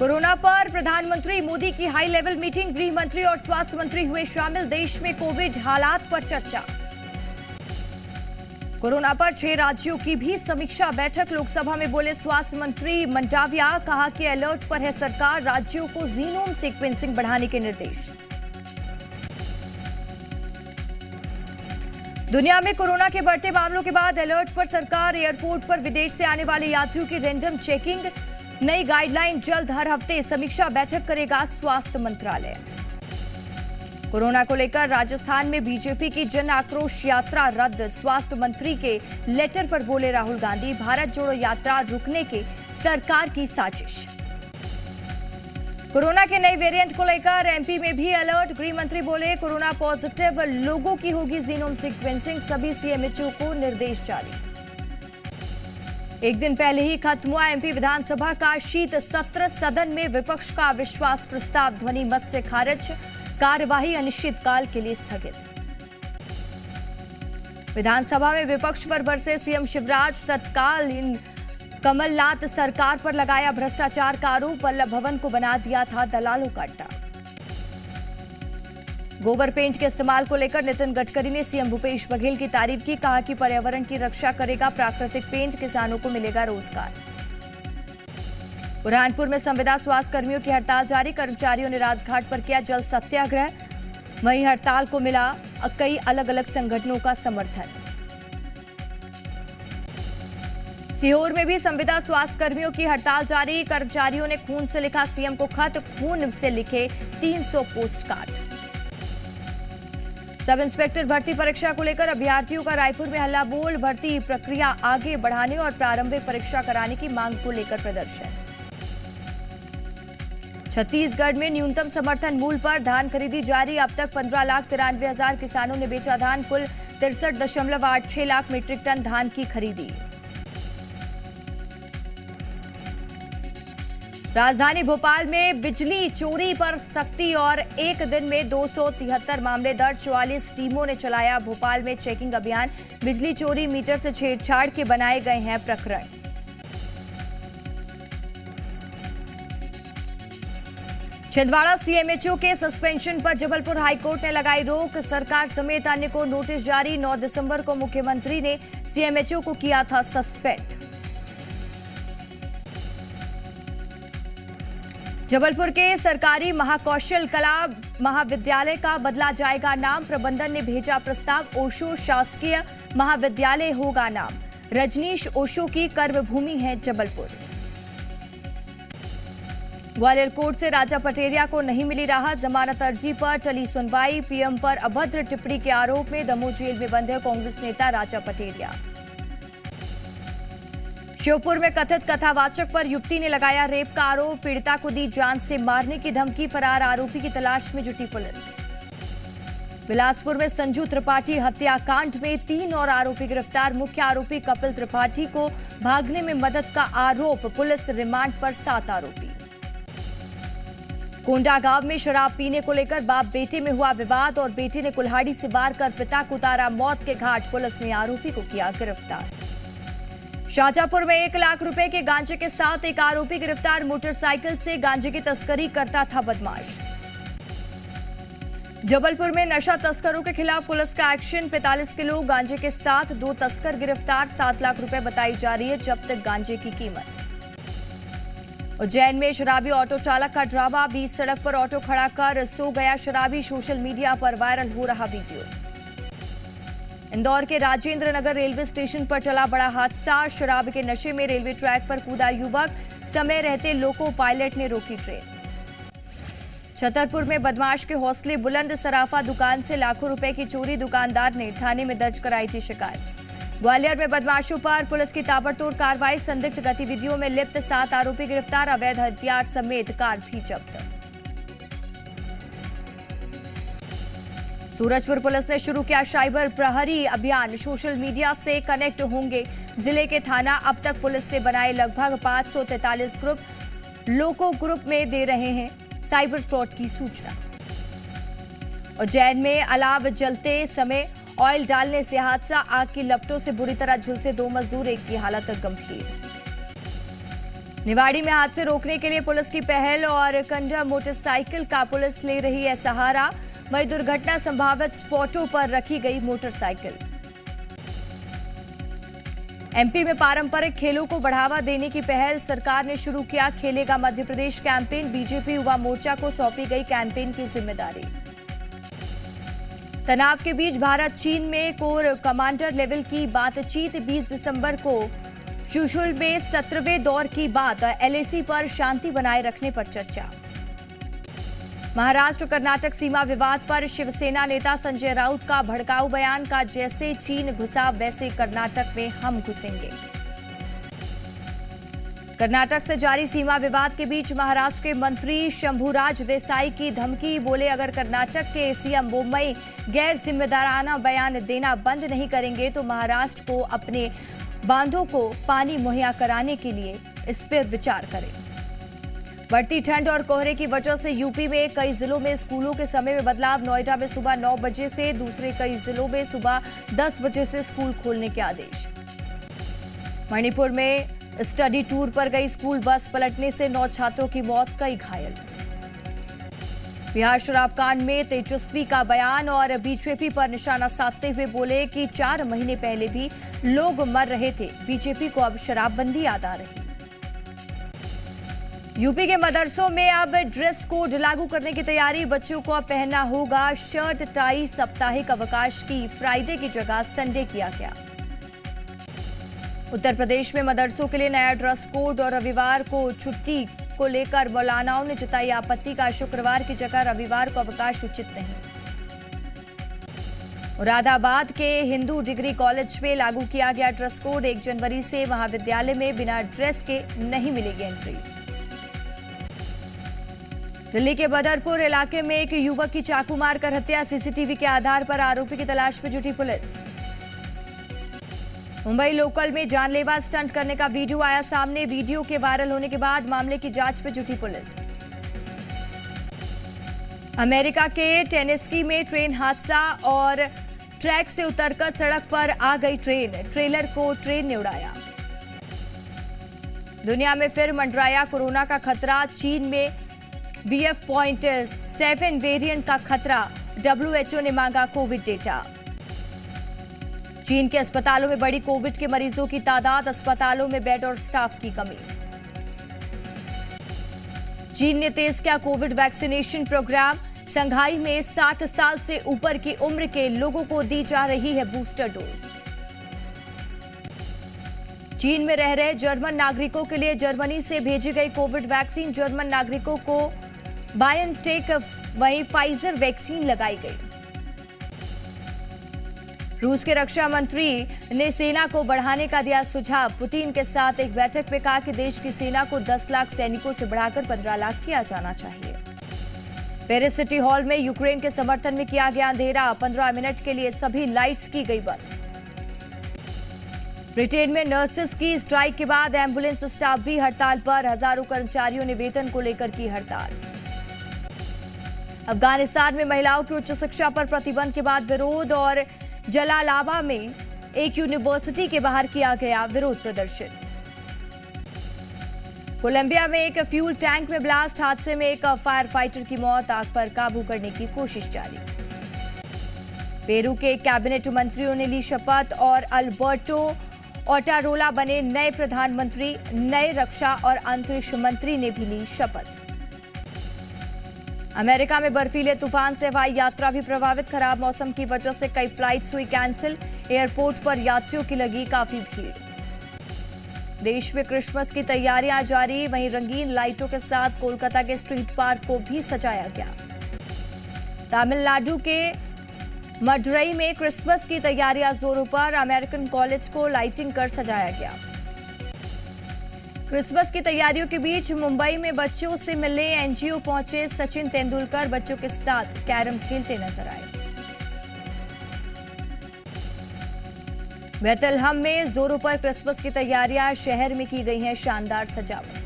Corona पर प्रधानमंत्री मोदी की हाई लेवल मीटिंग, गृह मंत्री और स्वास्थ्य मंत्री हुए शामिल। देश में कोविड हालात पर चर्चा। कोरोना पर 6 राज्यों की भी समीक्षा बैठक, लोकसभा में बोले स्वास्थ्य मंत्री मंडाविया। कहा कि अलर्ट पर है सरकार, राज्यों को जीनोम सीक्वेंसिंग बढ़ाने के निर्देश। दुनिया में कोरोना के बढ़ते मामलों के बाद अलर्ट पर सरकार, एयरपोर्ट पर विदेश से आने वाले यात्रियों की रैंडम चेकिंग। नई गाइडलाइन जल्द, हर हफ्ते समीक्षा बैठक करेगा स्वास्थ्य मंत्रालय। कोरोना को लेकर राजस्थान में बीजेपी की जन आक्रोश यात्रा रद्द, स्वास्थ्य मंत्री के लेटर पर बोले राहुल गांधी। भारत जोड़ो यात्रा रुकने के सरकार की साजिश। कोरोना के नए वेरिएंट को लेकर एमपी में भी अलर्ट, गृह मंत्री बोले कोरोना पॉजिटिव लोगों की होगी जीनोम सीक्वेंसिंग, सभी सीएमएचओ को निर्देश जारी। एक दिन पहले ही खत्म हुआ एमपी विधानसभा का शीत सत्र, सदन में विपक्ष का अविश्वास प्रस्ताव ध्वनि मत से खारिज, कार्यवाही अनिश्चितकाल के लिए स्थगित। विधानसभा में विपक्ष पर बरसे सीएम शिवराज, तत्कालीन कमलनाथ सरकार पर लगाया भ्रष्टाचार का आरोप, वल्लभ भवन को बना दिया था दलालों का अड्डा। गोबर पेंट के इस्तेमाल को लेकर नितिन गडकरी ने सीएम भूपेश बघेल की तारीफ की, कहा कि पर्यावरण की रक्षा करेगा प्राकृतिक पेंट, किसानों को मिलेगा रोजगार। बुरहानपुर में संविदा स्वास्थ्य कर्मियों की हड़ताल जारी, कर्मचारियों ने राजघाट पर किया जल सत्याग्रह। वहीं हड़ताल को मिला कई अलग अलग संगठनों का समर्थन। सीहोर में भी संविदा स्वास्थ्य कर्मियों की हड़ताल जारी, कर्मचारियों ने खून से लिखा सीएम को खत, खून से लिखे 300 पोस्ट कार्ड। सब इंस्पेक्टर भर्ती परीक्षा को लेकर अभ्यर्थियों का रायपुर में हल्ला बोल, भर्ती प्रक्रिया आगे बढ़ाने और प्रारंभिक परीक्षा कराने की मांग को लेकर प्रदर्शन। छत्तीसगढ़ में न्यूनतम समर्थन मूल्य पर धान खरीदी जारी, अब तक 15,93,000 किसानों ने बेचा धान, कुल 63.86 लाख मीट्रिक टन धान की खरीदी। राजधानी भोपाल में बिजली चोरी पर सख्ती और एक दिन में 273 मामले दर्ज, 44 टीमों ने चलाया भोपाल में चेकिंग अभियान। बिजली चोरी, मीटर से छेड़छाड़ के बनाए गए हैं प्रकरण। छिंदवाड़ा सीएमएचओ के सस्पेंशन पर जबलपुर हाईकोर्ट ने लगाई रोक, सरकार समेत अन्य को नोटिस जारी। 9 दिसंबर को मुख्यमंत्री ने सीएमएचओ को किया था सस्पेंड। जबलपुर के सरकारी महाकौशल कला महाविद्यालय का बदला जाएगा नाम, प्रबंधन ने भेजा प्रस्ताव, ओशो शासकीय महाविद्यालय होगा नाम। रजनीश ओशो की कर्मभूमि है जबलपुर। ग्वालियर कोर्ट से राजा पटेरिया को नहीं मिली राहत, जमानत अर्जी पर टली सुनवाई। पीएम पर अभद्र टिप्पणी के आरोप में दमोह जेल में बंद है कांग्रेस नेता राजा पटेरिया। श्योपुर में कथित कथावाचक पर युवती ने लगाया रेप का आरोप, पीड़िता को दी जान से मारने की धमकी, फरार आरोपी की तलाश में जुटी पुलिस। बिलासपुर में संजू त्रिपाठी हत्याकांड में 3 और आरोपी गिरफ्तार, मुख्य आरोपी कपिल त्रिपाठी को भागने में मदद का आरोप, पुलिस रिमांड पर 7 आरोपी। कोंडागांव में शराब पीने को लेकर बाप बेटे में हुआ विवाद और बेटे ने कुल्हाड़ी से वार कर पिता को उतारा मौत के घाट, पुलिस ने आरोपी को किया गिरफ्तार। शाहजहांपुर में 1 लाख रुपए के गांजे के साथ एक आरोपी गिरफ्तार, मोटरसाइकिल से गांजे की तस्करी करता था बदमाश। जबलपुर में नशा तस्करों के खिलाफ पुलिस का एक्शन, 45 किलो गांजे के साथ 2 तस्कर गिरफ्तार, 7 लाख रुपए बताई जा रही है जब्त गांजे की कीमत। उज्जैन में शराबी ऑटो चालक का ड्रामा, बीच सड़क पर ऑटो खड़ा कर सो गया शराबी, सोशल मीडिया पर वायरल हो रहा वीडियो। इंदौर के राजेंद्र नगर रेलवे स्टेशन पर चला बड़ा हादसा, शराब के नशे में रेलवे ट्रैक पर कूदा युवक, समय रहते लोको पायलट ने रोकी ट्रेन। छतरपुर में बदमाश के हौसले बुलंद, सराफा दुकान से लाखों रुपए की चोरी, दुकानदार ने थाने में दर्ज कराई थी शिकायत। ग्वालियर में बदमाशों पर पुलिस की ताबड़तोड़ कार्रवाई, संदिग्ध गतिविधियों में लिप्त 7 आरोपी गिरफ्तार, अवैध हथियार समेत कार भी जब्त। सूरजपुर पुलिस ने शुरू किया साइबर प्रहरी अभियान, सोशल मीडिया से कनेक्ट होंगे जिले के थाना, अब तक पुलिस ने बनाए लगभग 543 ग्रुप, लोको ग्रुप में दे रहे हैं साइबर फ्रॉड की सूचना। उज्जैन में अलाव जलते समय ऑयल डालने से हादसा, आग की लपटों से बुरी तरह झुलसे 2 मजदूर, एक की हालत गंभीर। निवाड़ी में हादसे रोकने के लिए पुलिस की पहल और कंडा मोटरसाइकिल का पुलिस ले रही है सहारा। वहीं दुर्घटना संभावित स्पॉटों पर रखी गई मोटरसाइकिल। एमपी में पारंपरिक खेलों को बढ़ावा देने की पहल सरकार ने शुरू किया। खेलेगा मध्य प्रदेश कैंपेन। बीजेपी युवा मोर्चा को सौंपी गई कैंपेन की जिम्मेदारी। तनाव के बीच भारत चीन में कोर कमांडर लेवल की बातचीत। 20 दिसंबर को चुशुल में 17वें दौर की बात। एलएसी पर शांति बनाए रखने पर चर्चा। महाराष्ट्र कर्नाटक सीमा विवाद पर शिवसेना नेता संजय राउत का भड़काऊ बयान। का जैसे चीन घुसा वैसे कर्नाटक में हम घुसेंगे। कर्नाटक से जारी सीमा विवाद के बीच महाराष्ट्र के मंत्री शंभुराज देसाई की धमकी। बोले अगर कर्नाटक के सीएम बोम्मई गैर जिम्मेदाराना बयान देना बंद नहीं करेंगे तो महाराष्ट्र को अपने बांधों को पानी मुहैया कराने के लिए इस पर विचार करें। बढ़ती ठंड और कोहरे की वजह से यूपी में कई जिलों में स्कूलों के समय में बदलाव। नोएडा में सुबह 9 बजे से, दूसरे कई जिलों में सुबह 10 बजे से स्कूल खोलने के आदेश। मणिपुर में स्टडी टूर पर गई स्कूल बस पलटने से 9 छात्रों की मौत, कई घायल। बिहार शराब कांड में तेजस्वी का बयान और बीजेपी पर निशाना साधते हुए बोले कि 4 महीने पहले भी लोग मर रहे थे, बीजेपी को अब शराबबंदी याद आ रही। यूपी के मदरसों में अब ड्रेस कोड लागू करने की तैयारी। बच्चों को अब पहनना होगा शर्ट टाई। साप्ताहिक अवकाश की फ्राइडे की जगह संडे किया गया। उत्तर प्रदेश में मदरसों के लिए नया ड्रेस कोड और रविवार को छुट्टी को लेकर मौलानाओं ने जताई आपत्ति। का शुक्रवार की जगह रविवार को अवकाश उचित नहीं। मुरादाबाद के हिंदू डिग्री कॉलेज में लागू किया गया ड्रेस कोड। 1 जनवरी से महाविद्यालय में बिना ड्रेस के नहीं मिलेगी एंट्री। दिल्ली के बदरपुर इलाके में एक युवक की चाकू मारकर हत्या। सीसीटीवी के आधार पर आरोपी की तलाश में जुटी पुलिस। मुंबई लोकल में जानलेवा स्टंट करने का वीडियो आया सामने। वीडियो के वायरल होने के बाद मामले की जांच में जुटी पुलिस। अमेरिका के टेनेसी में ट्रेन हादसा और ट्रैक से उतरकर सड़क पर आ गई ट्रेन। ट्रेलर को ट्रेन ने उड़ाया। दुनिया में फिर मंडराया कोरोना का खतरा। चीन में BF.7 वेरिएंट का खतरा। WHO ने मांगा कोविड डेटा। चीन के अस्पतालों में बढ़ी कोविड के मरीजों की तादाद। अस्पतालों में बेड और स्टाफ की कमी। चीन ने तेज किया कोविड वैक्सीनेशन प्रोग्राम। संघाई में 60 साल से ऊपर की उम्र के लोगों को दी जा रही है बूस्टर डोज। चीन में रह रहे जर्मन नागरिकों के लिए जर्मनी से भेजी गई कोविड वैक्सीन। जर्मन नागरिकों को बायोनटेक वहीं फाइजर वैक्सीन लगाई गई। रूस के रक्षा मंत्री ने सेना को बढ़ाने का दिया सुझाव। पुतिन के साथ एक बैठक में कहा कि देश की सेना को 10 लाख सैनिकों से बढ़ाकर 15 लाख किया जाना चाहिए। पेरिस सिटी हॉल में यूक्रेन के समर्थन में किया गया अंधेरा। 15 मिनट के लिए सभी लाइट्स की गई बंद। ब्रिटेन में नर्सेस की स्ट्राइक के बाद एम्बुलेंस स्टाफ भी हड़ताल पर। हजारों कर्मचारियों ने वेतन को लेकर की हड़ताल। अफगानिस्तान में महिलाओं की उच्च शिक्षा पर प्रतिबंध के बाद विरोध और जलालाबा में एक यूनिवर्सिटी के बाहर किया गया विरोध प्रदर्शन। कोलंबिया में एक फ्यूल टैंक में ब्लास्ट। हादसे में एक फायर फाइटर की मौत। आग पर काबू करने की कोशिश जारी। पेरू के कैबिनेट मंत्रियों ने ली शपथ और अल्बर्टो ओटारोला बने नए प्रधानमंत्री। नए रक्षा और अंतरिक्ष मंत्री ने भी ली शपथ। अमेरिका में बर्फीले तूफान से हवाई यात्रा भी प्रभावित। खराब मौसम की वजह से कई फ्लाइट्स हुई कैंसिल। एयरपोर्ट पर यात्रियों की लगी काफी भीड़। देश में क्रिसमस की तैयारियां जारी। वहीं रंगीन लाइटों के साथ कोलकाता के स्ट्रीट पार्क को भी सजाया गया। तमिलनाडु के मदुरई में क्रिसमस की तैयारियां जोरों पर। अमेरिकन कॉलेज को लाइटिंग कर सजाया गया। क्रिसमस की तैयारियों के बीच मुंबई में बच्चों से मिलने एनजीओ पहुंचे सचिन तेंदुलकर। बच्चों के साथ कैरम खेलते नजर आए। बेथलहम में जोरों पर क्रिसमस की तैयारियां। शहर में की गई है शानदार सजावट।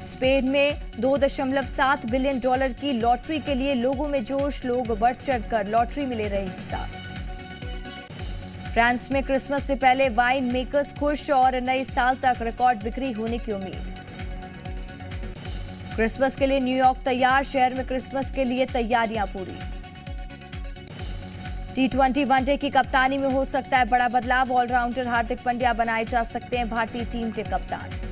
स्पेन में $2.7 बिलियन की लॉटरी के लिए लोगों में जोश। लोग बढ़ चढ़कर लॉटरी में ले रहे हिस्सा। फ्रांस में क्रिसमस से पहले वाइन मेकर्स खुश और नए साल तक रिकॉर्ड बिक्री होने की उम्मीद। क्रिसमस के लिए न्यूयॉर्क तैयार, शहर में क्रिसमस के लिए तैयारियां पूरी। T20 वनडे की कप्तानी में हो सकता है बड़ा बदलाव, ऑलराउंडर हार्दिक पांड्या बनाए जा सकते हैं भारतीय टीम के कप्तान।